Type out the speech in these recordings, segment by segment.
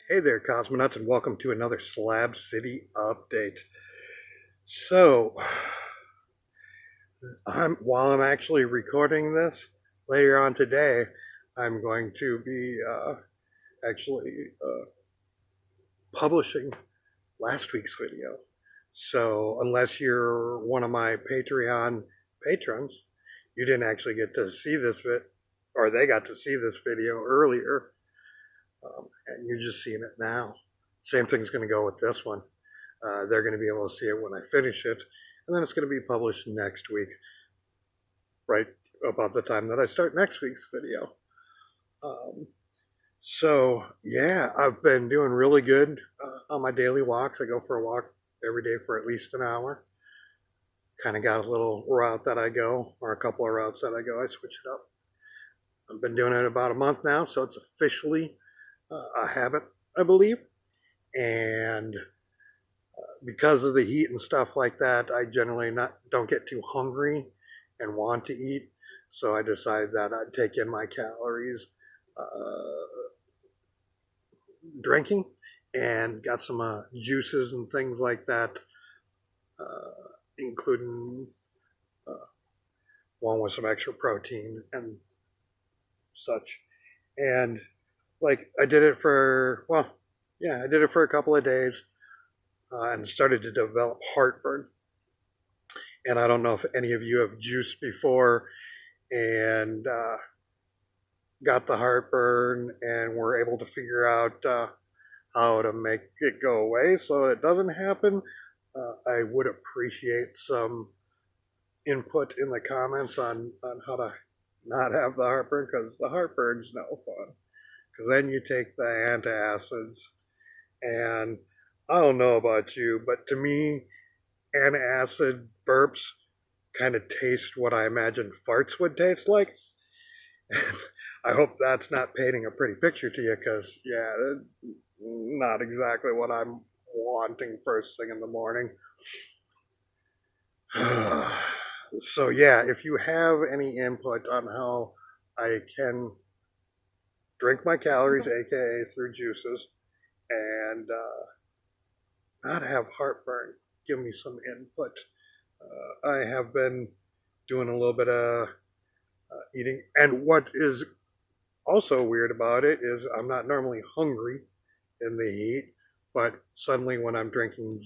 Hey there, cosmonauts, and welcome to another Slab City update. So, while I'm actually recording this later on today, I'm going to be actually publishing last week's video. So, unless you're one of my Patreon patrons, you didn't actually get to see this or they got to see this video earlier. And you're just seeing it now. Same thing's going to go with this one. They're going to be able to see it when I finish it, and then it's going to be published next week, right about the time that I start next week's video. So yeah, I've been doing really good on my daily walks. I go for a walk every day for at least an hour. Kind of got a little route that I go, or a couple of routes that I go. I switch it up. I've been doing it about a month now, so it's officially a habit, I believe. And because of the heat and stuff like that, I generally don't get too hungry and want to eat. So I decided that I'd take in my calories drinking, and got some juices and things like that, including one with some extra protein and such. And like I did it for, I did it for a couple of days and started to develop heartburn. And I don't know if any of you have juiced before and got the heartburn and were able to figure out how to make it go away so it doesn't happen. I would appreciate some input in the comments on how to not have the heartburn, because the heartburn's no fun. Because then you take the antacids, and I don't know about you, but to me, antacid burps kind of taste what I imagine farts would taste like. I hope that's not painting a pretty picture to you, because, yeah, not exactly what I'm wanting first thing in the morning. So, yeah, if you have any input on how I can drink my calories, aka through juices, and not have heartburn, give me some input. I have been doing a little bit of eating, and what is also weird about it is I'm not normally hungry in the heat, but suddenly when I'm drinking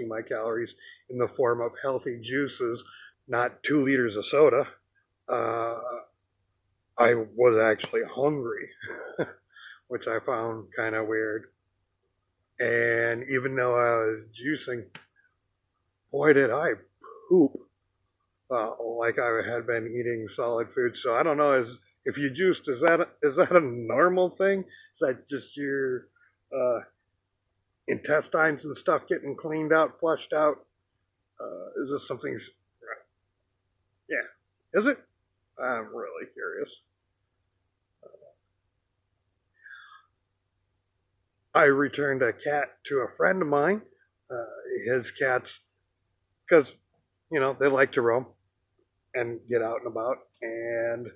my calories in the form of healthy juices, not 2 liters of soda, I was actually hungry, which I found kind of weird. And even though I was juicing, boy, did I poop like I had been eating solid food. So I don't know, if you juiced, is that a normal thing? Is that just your intestines and stuff getting cleaned out, flushed out? Is this something? Yeah, is it? I'm really curious. I returned a cat to a friend of mine. His cats, because, they like to roam and get out and about. And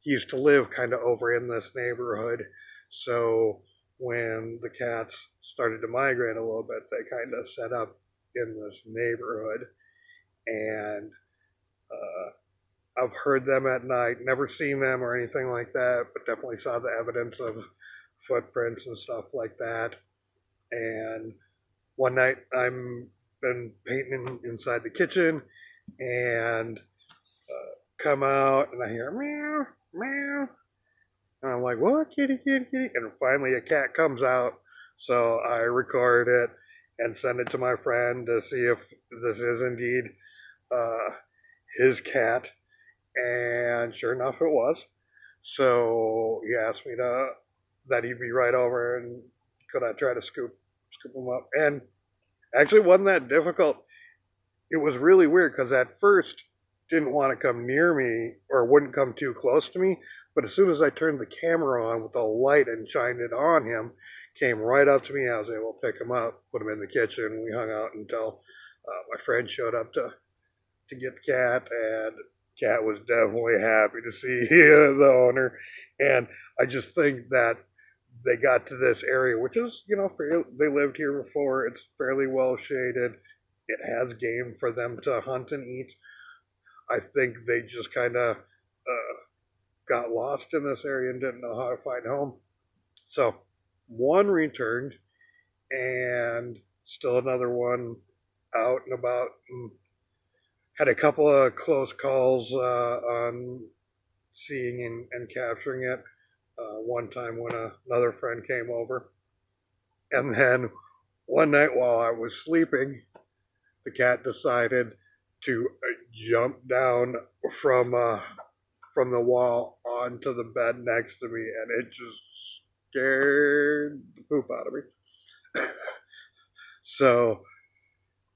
he used to live kind of over in this neighborhood. So when the cats started to migrate a little bit, they kind of set up in this neighborhood. And I've heard them at night, never seen them or anything like that, but definitely saw the evidence of footprints and stuff like that. And one night I'm been painting inside the kitchen and come out and I hear meow, meow. And I'm like, what? Kitty, kitty, kitty. And finally a cat comes out. So I record it and send it to my friend to see if this is indeed his cat. And sure enough, it was. So he asked me that he'd be right over and could I try to scoop him up. And actually wasn't that difficult. It was really weird because at first didn't want to come near me or wouldn't come too close to me. But as soon as I turned the camera on with the light and shined it on him, came right up to me. I was able to pick him up, put him in the kitchen. We hung out until my friend showed up to get the cat, and cat was definitely happy to see the owner. And I just think that they got to this area, which is, they lived here before. It's fairly well shaded. It has game for them to hunt and eat. I think they just kind of got lost in this area and didn't know how to find home. So one returned, and still another one out and about. And had a couple of close calls on seeing and capturing it. One time when another friend came over. And then one night while I was sleeping, the cat decided to jump down from from the wall onto the bed next to me, and it just scared the poop out of me. So,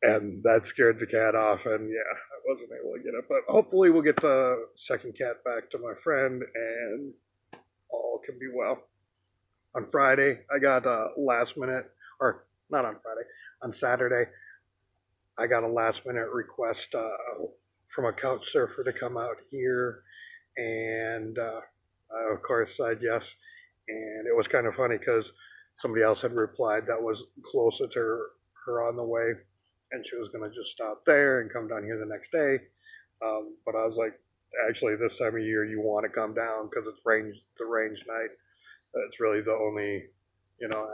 and that scared the cat off, and yeah, I wasn't able to get it. But hopefully, we'll get the second cat back to my friend, and all can be well. On Friday, I got a last minute, or not on Friday, on Saturday, I got a last minute request from a couch surfer to come out here, and I, of course, said yes. And it was kind of funny because somebody else had replied that was closer to her on the way, and she was going to just stop there and come down here the next day. But I was like, actually, this time of year, you want to come down because it's the range night. It's really the only, you know,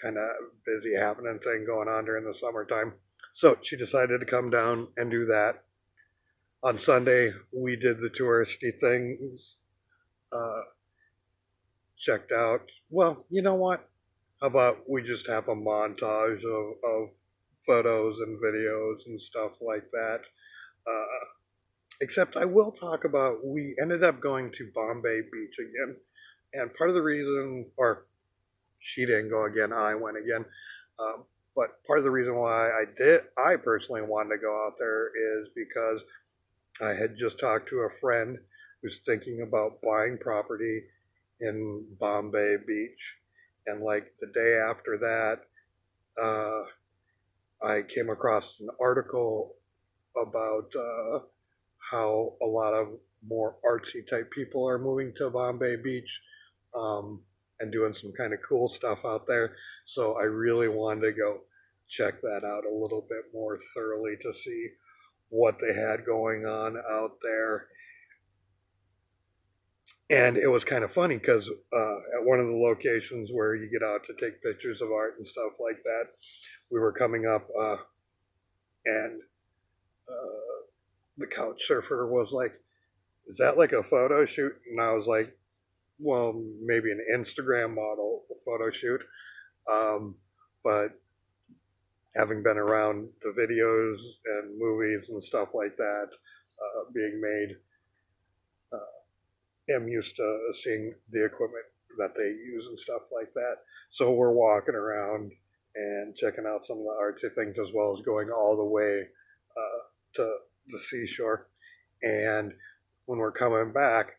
kind of busy happening thing going on during the summertime. So she decided to come down and do that. On Sunday, we did the touristy things, uh, checked out. Well, you know what? How about we just have a montage of photos and videos and stuff like that? Uh, except I will talk about we ended up going to Bombay Beach again. And part of the reason, or she didn't go again, I went again. But part of the reason why I personally wanted to go out there is because I had just talked to a friend who's thinking about buying property in Bombay Beach. And like the day after that, uh, I came across an article about how a lot of more artsy type people are moving to Bombay Beach, um, and doing some kind of cool stuff out there. So I really wanted to go check that out a little bit more thoroughly to see what they had going on out there. And it was kind of funny because at one of the locations where you get out to take pictures of art and stuff like that, we were coming up, and uh, the couch surfer was like, "Is that like a photo shoot?" And I was like, "Well, maybe an Instagram model photo shoot." Um, but having been around the videos and movies and stuff like that being made, am used to seeing the equipment that they use and stuff like that. So we're walking around and checking out some of the artsy things as well as going all the way to the seashore. And when we're coming back,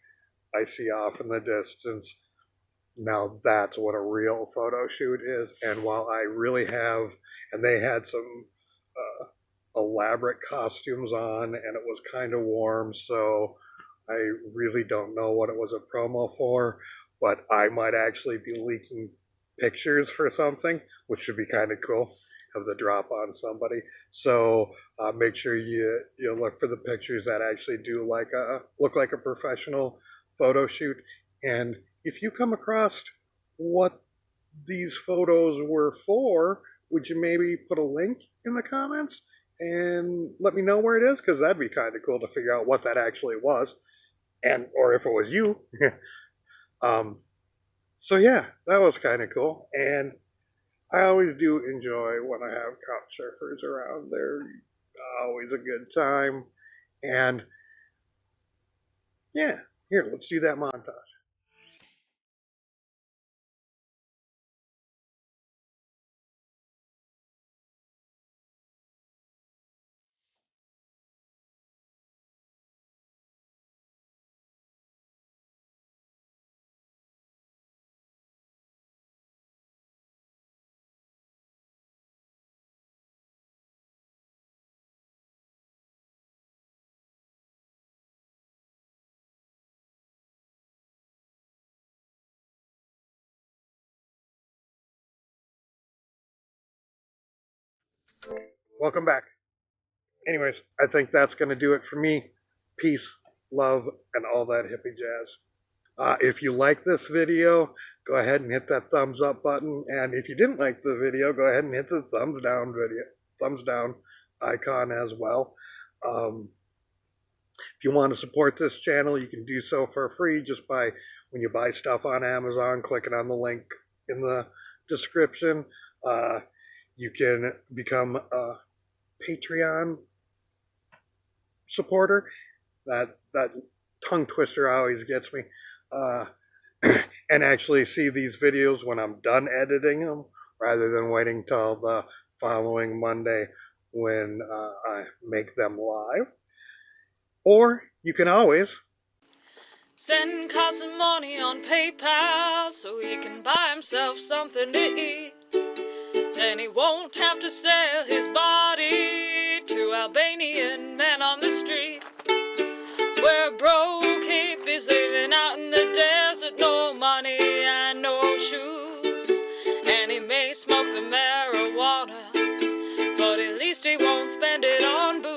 I see off in the distance. Now that's what a real photo shoot is. And while I really have, and they had some elaborate costumes on, and it was kind of warm, so I really don't know what it was a promo for, but I might actually be leaking pictures for something, which should be kind of cool. Have the drop on somebody. So make sure you look for the pictures that actually do look like a professional photo shoot. And if you come across what these photos were for, would you maybe put a link in the comments and let me know where it is? Because that'd be kind of cool to figure out what that actually was, and or if it was you. um, so yeah, that was kind of cool, and I always do enjoy when I have couch surfers around. They're always a good time, and yeah, here, let's do that montage. Welcome back. Anyways, I think that's going to do it for me. Peace, love, and all that hippie jazz. If you like this video, go ahead and hit that thumbs up button. And if you didn't like the video, go ahead and hit the thumbs down icon as well. If you want to support this channel, you can do so for free just by, when you buy stuff on Amazon, clicking on the link in the description. You can become a Patreon supporter. That tongue twister always gets me. And actually see these videos when I'm done editing them, rather than waiting till the following Monday when I make them live. Or you can always send Carson money on PayPal so he can buy himself something to eat. Then he won't have to sell his body to Albanian men on the street. We're broke hippies living out in the desert, no money and no shoes. And he may smoke the marijuana, but at least he won't spend it on booze.